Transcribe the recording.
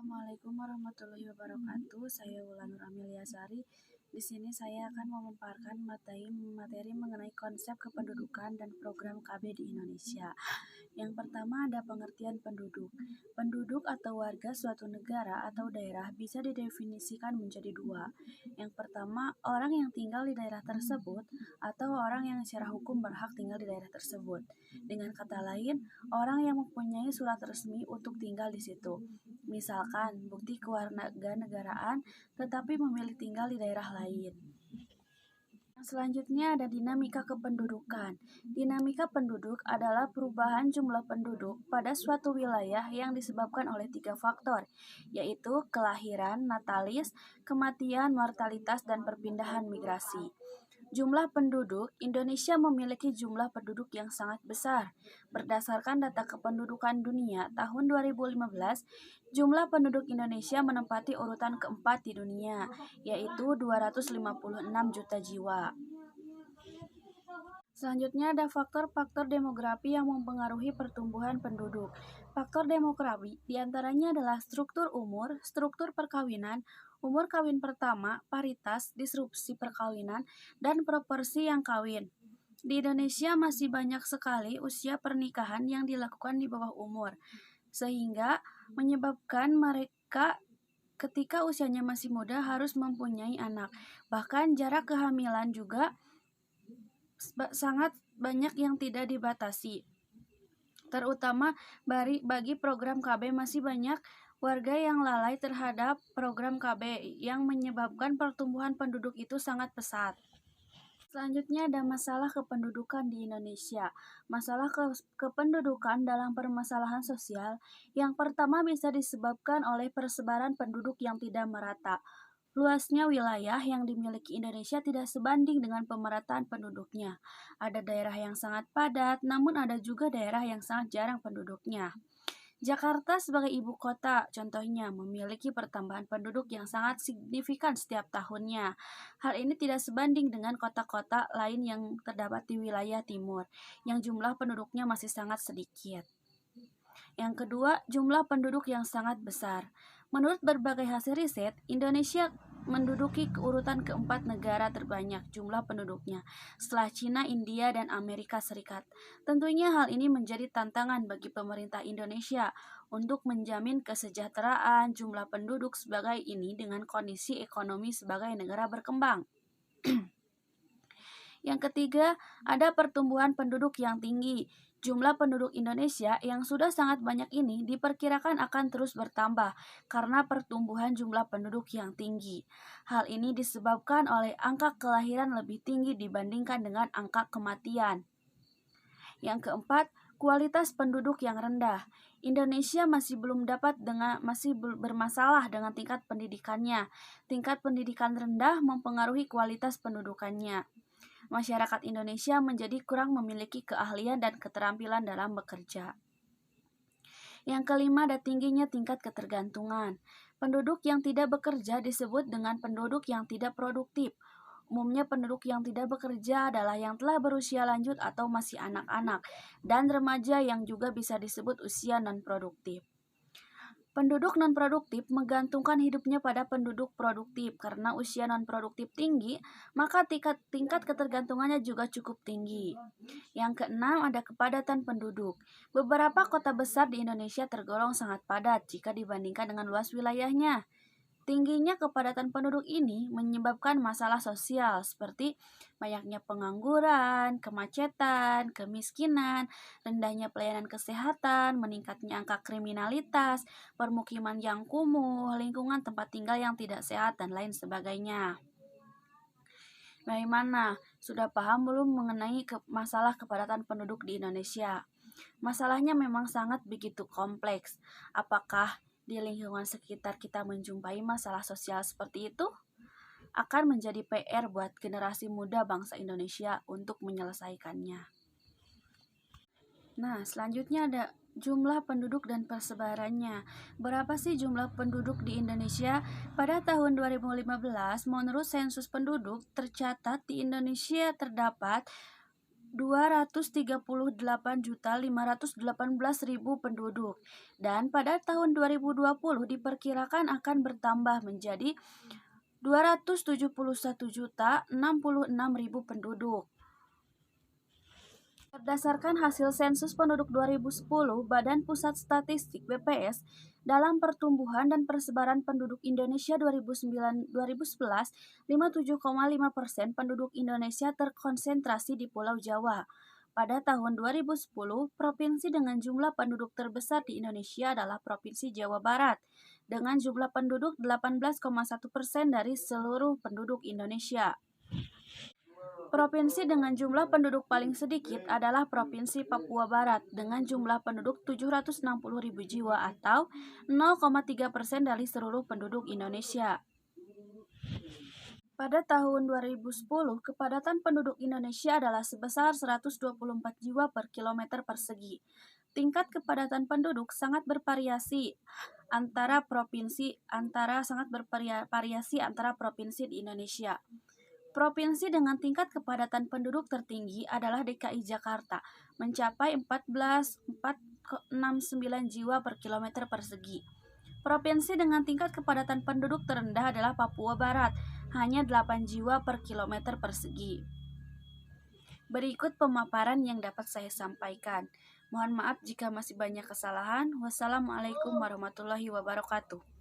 Assalamualaikum warahmatullahi wabarakatuh. Saya Wulan Nur Amelia Sari. Di sini saya akan memaparkan materi mengenai konsep kependudukan dan program KB di Indonesia. Yang pertama ada pengertian penduduk. Penduduk atau warga suatu negara atau daerah bisa didefinisikan menjadi dua. Yang pertama, orang yang tinggal di daerah tersebut atau orang yang secara hukum berhak tinggal di daerah tersebut. Dengan kata lain, orang yang mempunyai surat resmi untuk tinggal di situ. Misalkan, bukti kewarganegaraan tetapi memilih tinggal di daerah lain. Selanjutnya ada dinamika kependudukan. Dinamika penduduk adalah perubahan jumlah penduduk pada suatu wilayah yang disebabkan oleh 3 faktor, yaitu kelahiran, natalis, kematian, mortalitas, dan perpindahan migrasi. Jumlah penduduk, Indonesia memiliki jumlah penduduk yang sangat besar. Berdasarkan data kependudukan dunia tahun 2015, jumlah penduduk Indonesia menempati urutan keempat di dunia, yaitu 256 juta jiwa. Selanjutnya ada faktor-faktor demografi yang mempengaruhi pertumbuhan penduduk. Faktor demografi diantaranya adalah struktur umur, struktur perkawinan, umur kawin pertama, paritas, disrupsi perkawinan, dan proporsi yang kawin. Di Indonesia masih banyak sekali usia pernikahan yang dilakukan di bawah umur, sehingga menyebabkan mereka ketika usianya masih muda harus mempunyai anak. Bahkan jarak kehamilan juga sangat banyak yang tidak dibatasi. Terutama bagi program KB masih banyak warga yang lalai terhadap program KB yang menyebabkan pertumbuhan penduduk itu sangat pesat. Selanjutnya ada masalah kependudukan di Indonesia. Masalah kependudukan dalam permasalahan sosial yang pertama bisa disebabkan oleh persebaran penduduk yang tidak merata. Luasnya wilayah yang dimiliki Indonesia tidak sebanding dengan pemerataan penduduknya. Ada daerah yang sangat padat, namun ada juga daerah yang sangat jarang penduduknya. Jakarta sebagai ibu kota, contohnya, memiliki pertambahan penduduk yang sangat signifikan setiap tahunnya. Hal ini tidak sebanding dengan kota-kota lain yang terdapat di wilayah timur, yang jumlah penduduknya masih sangat sedikit. Yang kedua, jumlah penduduk yang sangat besar. Menurut berbagai hasil riset, Indonesia menduduki urutan keempat negara terbanyak jumlah penduduknya, setelah Cina, India, dan Amerika Serikat. Tentunya hal ini menjadi tantangan bagi pemerintah Indonesia untuk menjamin kesejahteraan jumlah penduduk sebagai ini dengan kondisi ekonomi sebagai negara berkembang. Yang ketiga, ada pertumbuhan penduduk yang tinggi. Jumlah penduduk Indonesia yang sudah sangat banyak ini diperkirakan akan terus bertambah karena pertumbuhan jumlah penduduk yang tinggi. Hal ini disebabkan oleh angka kelahiran lebih tinggi dibandingkan dengan angka kematian. Yang keempat, kualitas penduduk yang rendah. Indonesia masih bermasalah dengan tingkat pendidikannya. Tingkat pendidikan rendah mempengaruhi kualitas pendudukannya. Masyarakat Indonesia menjadi kurang memiliki keahlian dan keterampilan dalam bekerja. Yang kelima, ada tingginya tingkat ketergantungan. Penduduk yang tidak bekerja disebut dengan penduduk yang tidak produktif. Umumnya penduduk yang tidak bekerja adalah yang telah berusia lanjut atau masih anak-anak, dan remaja yang juga bisa disebut usia non-produktif. Penduduk non-produktif menggantungkan hidupnya pada penduduk produktif. Karena usia non-produktif tinggi, maka tingkat ketergantungannya juga cukup tinggi. Yang keenam, ada kepadatan penduduk. Beberapa kota besar di Indonesia tergolong sangat padat jika dibandingkan dengan luas wilayahnya. Tingginya kepadatan penduduk ini menyebabkan masalah sosial seperti banyaknya pengangguran, kemacetan, kemiskinan, rendahnya pelayanan kesehatan, meningkatnya angka kriminalitas, permukiman yang kumuh, lingkungan tempat tinggal yang tidak sehat, dan lain sebagainya. Bagaimana? Sudah paham belum mengenai masalah kepadatan penduduk di Indonesia? Masalahnya memang sangat begitu kompleks. Apakah di lingkungan sekitar kita menjumpai masalah sosial seperti itu? Akan menjadi PR buat generasi muda bangsa Indonesia untuk menyelesaikannya. Nah, selanjutnya ada jumlah penduduk dan persebarannya. Berapa sih jumlah penduduk di Indonesia? Pada tahun 2015, menurut sensus penduduk, tercatat di Indonesia terdapat 238.518.000 penduduk, dan pada tahun 2020 diperkirakan akan bertambah menjadi 271.066.000 penduduk. Berdasarkan hasil sensus penduduk 2010 Badan Pusat Statistik (BPS), dalam pertumbuhan dan persebaran penduduk Indonesia 2009-2011, 57,5% penduduk Indonesia terkonsentrasi di Pulau Jawa. Pada tahun 2010, provinsi dengan jumlah penduduk terbesar di Indonesia adalah Provinsi Jawa Barat, dengan jumlah penduduk 18,1% dari seluruh penduduk Indonesia. Provinsi dengan jumlah penduduk paling sedikit adalah Provinsi Papua Barat dengan jumlah penduduk 760.000 jiwa atau 0,3% dari seluruh penduduk Indonesia. Pada tahun 2010, kepadatan penduduk Indonesia adalah sebesar 124 jiwa per kilometer persegi. Tingkat kepadatan penduduk sangat bervariasi antara provinsi di Indonesia. Provinsi dengan tingkat kepadatan penduduk tertinggi adalah DKI Jakarta, mencapai 14,469 jiwa per kilometer persegi. Provinsi dengan tingkat kepadatan penduduk terendah adalah Papua Barat, hanya 8 jiwa per kilometer persegi. Berikut pemaparan yang dapat saya sampaikan. Mohon maaf jika masih banyak kesalahan. Wassalamualaikum warahmatullahi wabarakatuh.